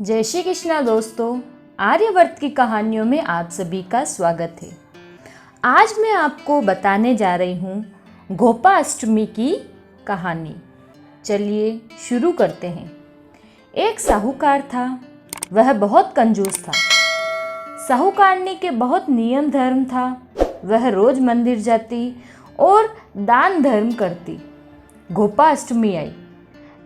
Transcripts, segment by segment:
जय श्री कृष्णा दोस्तों, आर्यवर्त की कहानियों में आप सभी का स्वागत है। आज मैं आपको बताने जा रही हूँ गोपाष्टमी की कहानी। चलिए शुरू करते हैं। एक साहूकार था, वह बहुत कंजूस था। साहूकारनी के बहुत नियम धर्म था। वह रोज मंदिर जाती और दान धर्म करती। गोपाष्टमी आई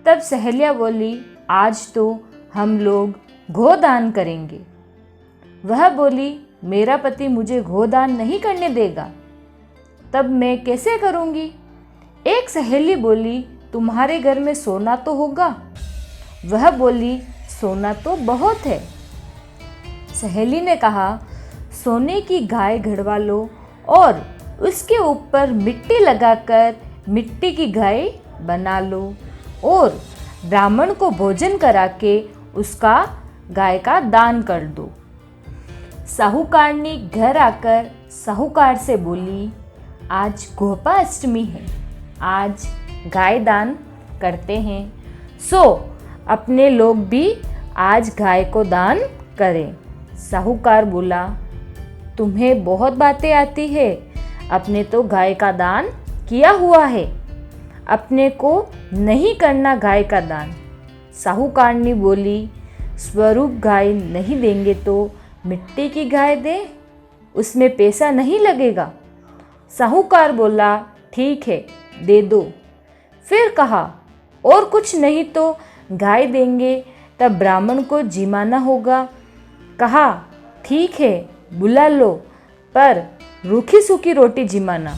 तब सहेलियाँ बोली, आज तो हम लोग गोदान करेंगे। वह बोली, मेरा पति मुझे गोदान नहीं करने देगा, तब मैं कैसे करूँगी। एक सहेली बोली, तुम्हारे घर में सोना तो होगा। वह बोली, सोना तो बहुत है। सहेली ने कहा, सोने की गाय घड़वा लो और उसके ऊपर मिट्टी लगाकर मिट्टी की गाय बना लो और ब्राह्मण को भोजन करा के उसका गाय का दान कर दो। साहूकारनी घर आकर साहूकार से बोली, आज गोपाष्टमी है, आज गाय दान करते हैं, सो अपने लोग भी आज गाय को दान करें। साहूकार बोला, तुम्हें बहुत बातें आती है, अपने तो गाय का दान किया हुआ है, अपने को नहीं करना गाय का दान। साहूकारनी बोली, स्वरूप गाय नहीं देंगे तो मिट्टी की गाय दे, उसमें पैसा नहीं लगेगा। साहूकार बोला, ठीक है, दे दो। फिर कहा, और कुछ नहीं तो गाय देंगे, तब ब्राह्मण को जिमाना होगा। कहा, ठीक है, बुला लो, पर रूखी सूखी रोटी जिमाना।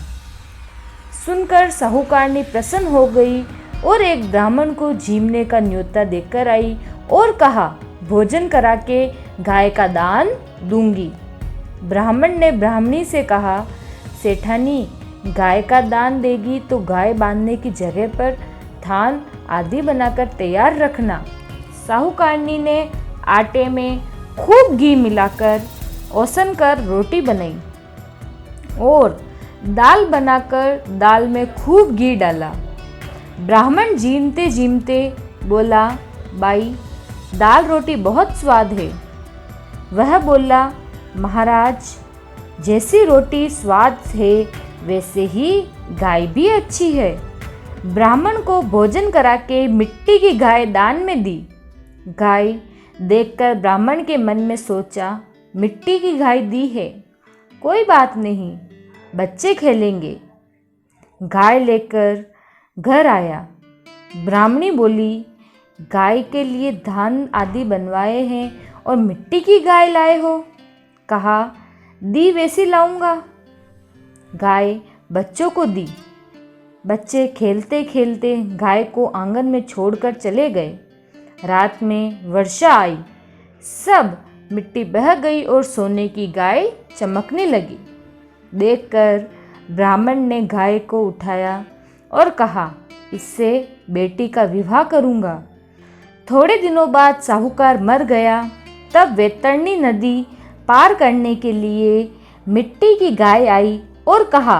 सुनकर साहूकारनी प्रसन्न हो गई और एक ब्राह्मण को जीमने का न्योता देकर आई और कहा, भोजन करा के गाय का दान दूंगी। ब्राह्मण ने ब्राह्मणी से कहा, सेठानी, गाय का दान देगी तो गाय बांधने की जगह पर थान आदि बनाकर तैयार रखना। साहूकारनी ने आटे में खूब घी मिलाकर औसन कर रोटी बनाई और दाल बनाकर दाल में खूब घी डाला। ब्राह्मण जीमते जीमते बोला, बाई, दाल रोटी बहुत स्वाद है। वह बोला, महाराज, जैसी रोटी स्वाद है वैसे ही गाय भी अच्छी है। ब्राह्मण को भोजन करा के मिट्टी की गाय दान में दी। गाय देखकर ब्राह्मण के मन में सोचा, मिट्टी की गाय दी है, कोई बात नहीं, बच्चे खेलेंगे। गाय लेकर घर आया। ब्राह्मणी बोली, गाय के लिए धान आदि बनवाए हैं और मिट्टी की गाय लाए हो। कहा, दी वैसी लाऊंगा। गाय बच्चों को दी। बच्चे खेलते खेलते गाय को आंगन में छोड़कर चले गए। रात में वर्षा आई, सब मिट्टी बह गई और सोने की गाय चमकने लगी। देखकर ब्राह्मण ने गाय को उठाया और कहा, इससे बेटी का विवाह करूँगा। थोड़े दिनों बाद साहूकार मर गया। तब वैतरणी नदी पार करने के लिए मिट्टी की गाय आई और कहा,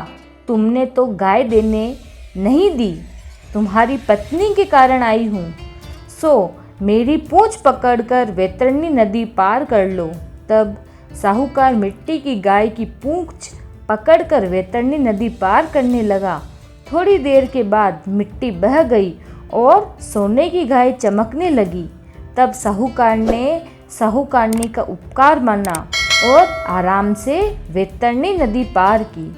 तुमने तो गाय देने नहीं दी, तुम्हारी पत्नी के कारण आई हूँ, सो मेरी पूंछ पकड़कर वैतरणी नदी पार कर लो। तब साहूकार मिट्टी की गाय की पूंछ पकड़कर वैतरणी नदी पार करने लगा। थोड़ी देर के बाद मिट्टी बह गई और सोने की गाय चमकने लगी। तब साहूकार ने साहूकारनी का उपकार माना और आराम से वैतरणी नदी पार की।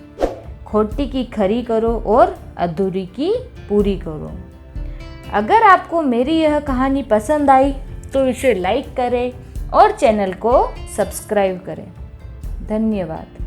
खोटी की खरी करो और अधूरी की पूरी करो। अगर आपको मेरी यह कहानी पसंद आई तो इसे लाइक करें और चैनल को सब्सक्राइब करें। धन्यवाद।